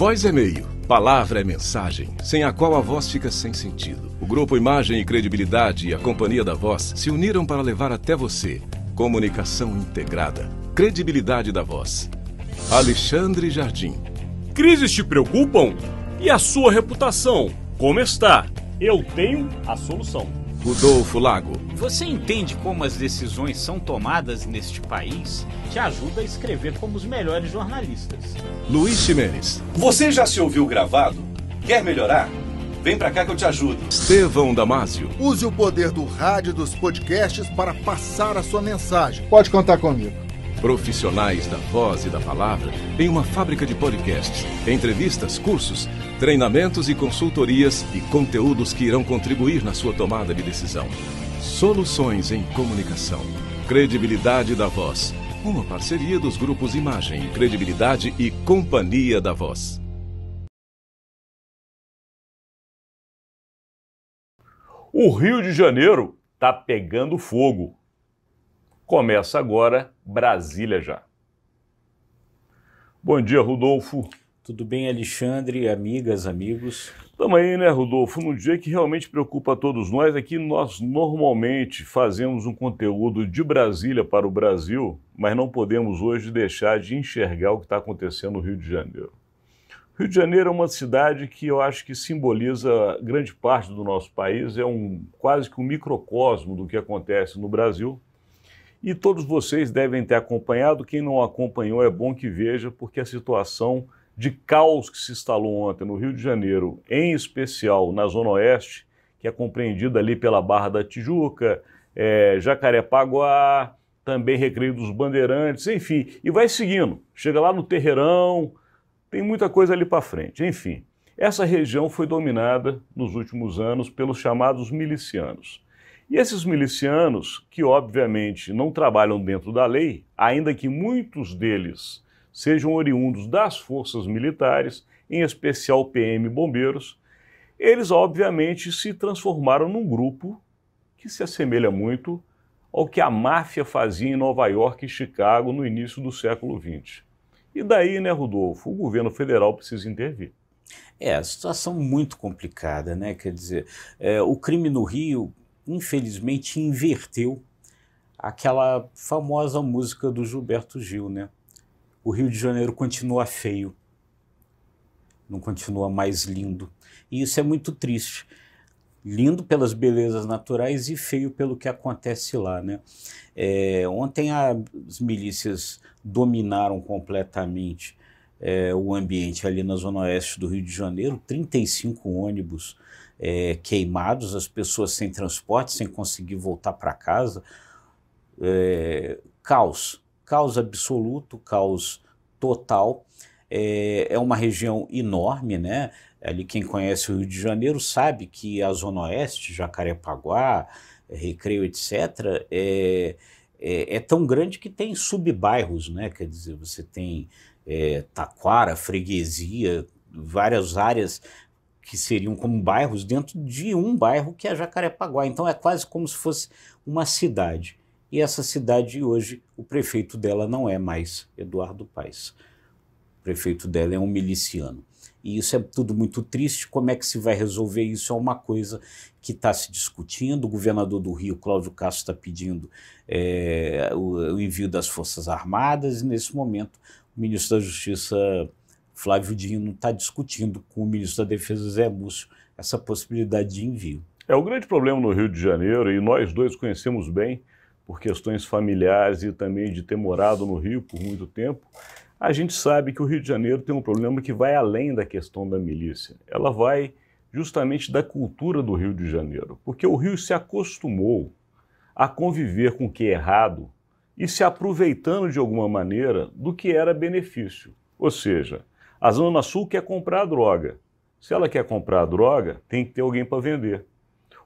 Voz é meio, palavra é mensagem, sem a qual a voz fica sem sentido. O Grupo Imagem e Credibilidade e a Companhia da Voz se uniram para levar até você comunicação integrada, credibilidade da voz. Alexandre Jardim. Crises te preocupam? E a sua reputação? Como está? Eu tenho a solução. Rodolfo Lago. Você entende como as decisões são tomadas neste país? Te ajuda a escrever como os melhores jornalistas. Luiz Ximenes. Você já se ouviu gravado? Quer melhorar? Vem pra cá que eu te ajudo. Estevão Damásio. Use o poder do rádio e dos podcasts para passar a sua mensagem. Pode contar comigo. Profissionais da voz e da palavra em uma fábrica de podcasts, entrevistas, cursos, treinamentos e consultorias e conteúdos que irão contribuir na sua tomada de decisão. Soluções em comunicação. Credibilidade da Voz. Uma parceria dos grupos Imagem, Credibilidade e Companhia da Voz. O Rio de Janeiro tá pegando fogo. Começa agora Brasília já. Bom dia, Rodolfo. Tudo bem, Alexandre, amigas, amigos? Estamos aí, né, Rodolfo, num dia que realmente preocupa a todos nós. Aqui nós normalmente fazemos um conteúdo de Brasília para o Brasil, mas não podemos hoje deixar de enxergar o que está acontecendo no Rio de Janeiro. Rio de Janeiro é uma cidade que eu acho que simboliza grande parte do nosso país, é quase que um microcosmo do que acontece no Brasil. E todos vocês devem ter acompanhado. Quem não acompanhou é bom que veja, porque a situação de caos que se instalou ontem no Rio de Janeiro, em especial na Zona Oeste, que é compreendida ali pela Barra da Tijuca, Jacarepaguá, também Recreio dos Bandeirantes, enfim, e vai seguindo. Chega lá no Terreirão, tem muita coisa ali para frente. Enfim, essa região foi dominada nos últimos anos pelos chamados milicianos. E esses milicianos, que obviamente não trabalham dentro da lei, ainda que muitos deles sejam oriundos das forças militares, em especial PM e bombeiros, eles obviamente se transformaram num grupo que se assemelha muito ao que a máfia fazia em Nova York e Chicago no início do século XX. E daí, né, Rodolfo, o governo federal precisa intervir. A situação muito complicada, né? Quer dizer, o crime no Rio, infelizmente, inverteu aquela famosa música do Gilberto Gil, né? O Rio de Janeiro continua feio, não continua mais lindo. E isso é muito triste. Lindo pelas belezas naturais e feio pelo que acontece lá, né? Ontem as milícias dominaram completamente o ambiente ali na Zona Oeste do Rio de Janeiro, 35 ônibus queimados, as pessoas sem transporte, sem conseguir voltar para casa. Caos absoluto, caos total. É uma região enorme, né? Ali quem conhece o Rio de Janeiro sabe que a Zona Oeste, Jacarepaguá, Recreio, etc., é tão grande que tem subbairros, né? Quer dizer, você tem Taquara, Freguesia, várias áreas que seriam como bairros dentro de um bairro que é Jacarepaguá. Então é quase como se fosse uma cidade. E essa cidade hoje, o prefeito dela não é mais Eduardo Paes. O prefeito dela é um miliciano. E isso é tudo muito triste. Como é que se vai resolver isso? É uma coisa que está se discutindo. O governador do Rio, Cláudio Castro, está pedindo o envio das Forças Armadas. E nesse momento, o ministro da Justiça, Flávio Dino, está discutindo com o ministro da Defesa, Zé Múcio, essa possibilidade de envio. O grande problema no Rio de Janeiro, e nós dois conhecemos bem, por questões familiares e também de ter morado no Rio por muito tempo, a gente sabe que o Rio de Janeiro tem um problema que vai além da questão da milícia. Ela vai justamente da cultura do Rio de Janeiro, porque o Rio se acostumou a conviver com o que é errado e se aproveitando de alguma maneira do que era benefício. Ou seja, a Zona Sul quer comprar droga. Se ela quer comprar droga, tem que ter alguém para vender.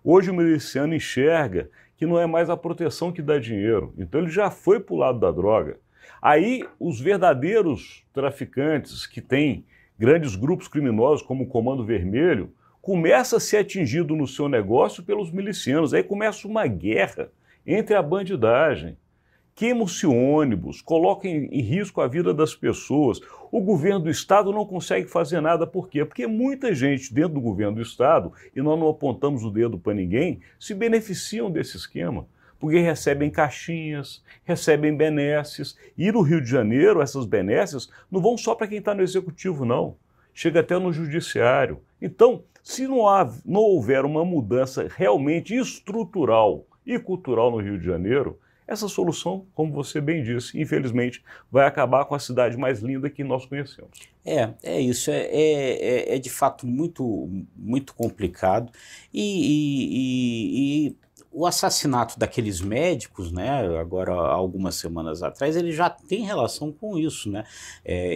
Hoje o miliciano enxerga que não é mais a proteção que dá dinheiro, então ele já foi para o lado da droga. Aí os verdadeiros traficantes que têm grandes grupos criminosos como o Comando Vermelho começa a ser atingido no seu negócio pelos milicianos. Aí começa uma guerra entre a bandidagem. queimam-se ônibus, colocam em risco a vida das pessoas. O governo do estado não consegue fazer nada. Por quê? Porque muita gente dentro do governo do estado, e nós não apontamos o dedo para ninguém, se beneficiam desse esquema. Porque recebem caixinhas, recebem benesses. E no Rio de Janeiro, essas benesses não vão só para quem está no executivo, não. Chega até no judiciário. Então, se não houver uma mudança realmente estrutural e cultural no Rio de Janeiro, essa solução, como você bem disse, infelizmente, vai acabar com a cidade mais linda que nós conhecemos. É isso, é de fato muito complicado. E o assassinato daqueles médicos, né, agora algumas semanas atrás, ele já tem relação com isso, né?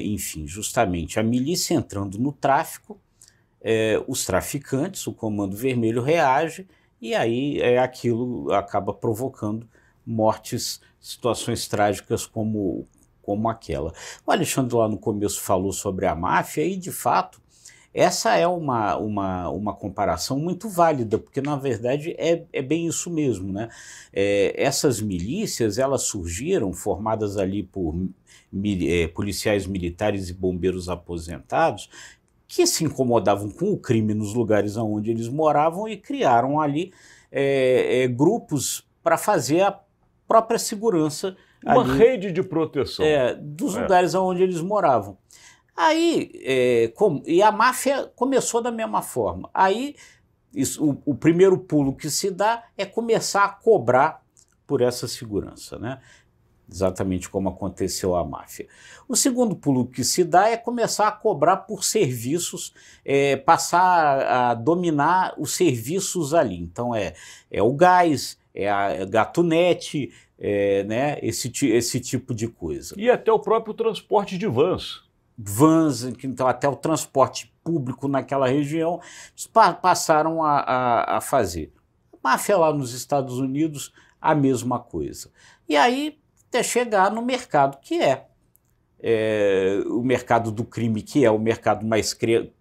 Enfim, justamente a milícia entrando no tráfico, os traficantes, o Comando Vermelho reage, e aí aquilo acaba provocando mortes, situações trágicas como aquela. O Alexandre lá no começo falou sobre a máfia e, de fato, essa é uma comparação muito válida, porque, na verdade, é bem isso mesmo, né? Essas milícias, elas surgiram, formadas ali por policiais militares e bombeiros aposentados, que se incomodavam com o crime nos lugares onde eles moravam e criaram ali grupos para fazer a própria segurança. Uma ali, rede de proteção. Dos lugares onde eles moravam. Aí, e a máfia começou da mesma forma. Aí, o primeiro pulo que se dá é começar a cobrar por essa segurança, né? Exatamente como aconteceu a máfia. O segundo pulo que se dá é começar a cobrar por serviços, passar a dominar os serviços ali. Então, é o gás, a gatunete, né? Esse tipo de coisa. E até o próprio transporte de vans. Então até o transporte público naquela região, passaram a fazer. A máfia lá nos Estados Unidos, a mesma coisa. E aí, até chegar no mercado que o mercado do crime, que é o mercado mais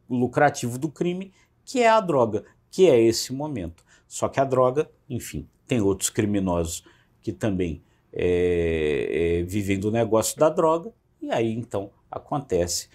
lucrativo do crime, que é a droga, que é esse momento. Só que a droga, enfim, tem outros criminosos que também vivem do negócio da droga, e aí então acontece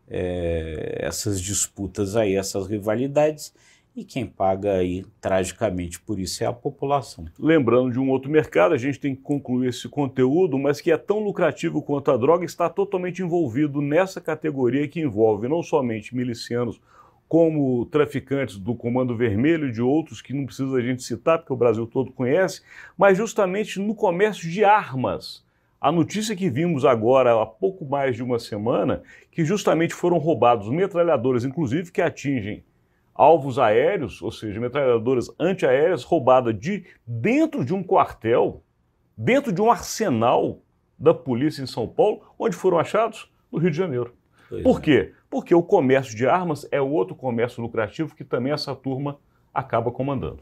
essas disputas aí, essas rivalidades, e quem paga aí tragicamente por isso é a população. Lembrando de um outro mercado, a gente tem que concluir esse conteúdo, mas que é tão lucrativo quanto a droga, está totalmente envolvido nessa categoria que envolve não somente milicianos, como traficantes do Comando Vermelho e de outros que não precisa a gente citar, porque o Brasil todo conhece, mas justamente no comércio de armas. A notícia que vimos agora, há pouco mais de uma semana, que justamente foram roubados metralhadoras, inclusive que atingem alvos aéreos, ou seja, metralhadoras antiaéreas roubadas dentro de um quartel, dentro de um arsenal da polícia em São Paulo, onde foram achados? No Rio de Janeiro. Por quê? Porque o comércio de armas é outro comércio lucrativo que também essa turma acaba comandando.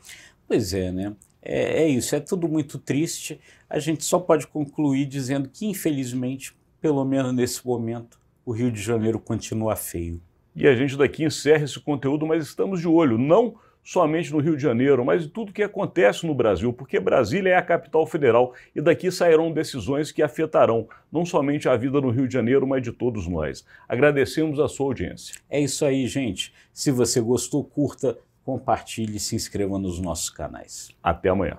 Pois é, né? É isso, é tudo muito triste. A gente só pode concluir dizendo que, infelizmente, pelo menos nesse momento, o Rio de Janeiro continua feio. E a gente daqui encerra esse conteúdo, mas estamos de olho, não somente no Rio de Janeiro, mas em tudo que acontece no Brasil, porque Brasília é a capital federal e daqui sairão decisões que afetarão não somente a vida no Rio de Janeiro, mas de todos nós. Agradecemos a sua audiência. É isso aí, gente. Se você gostou, curta, compartilhe e se inscreva nos nossos canais. Até amanhã.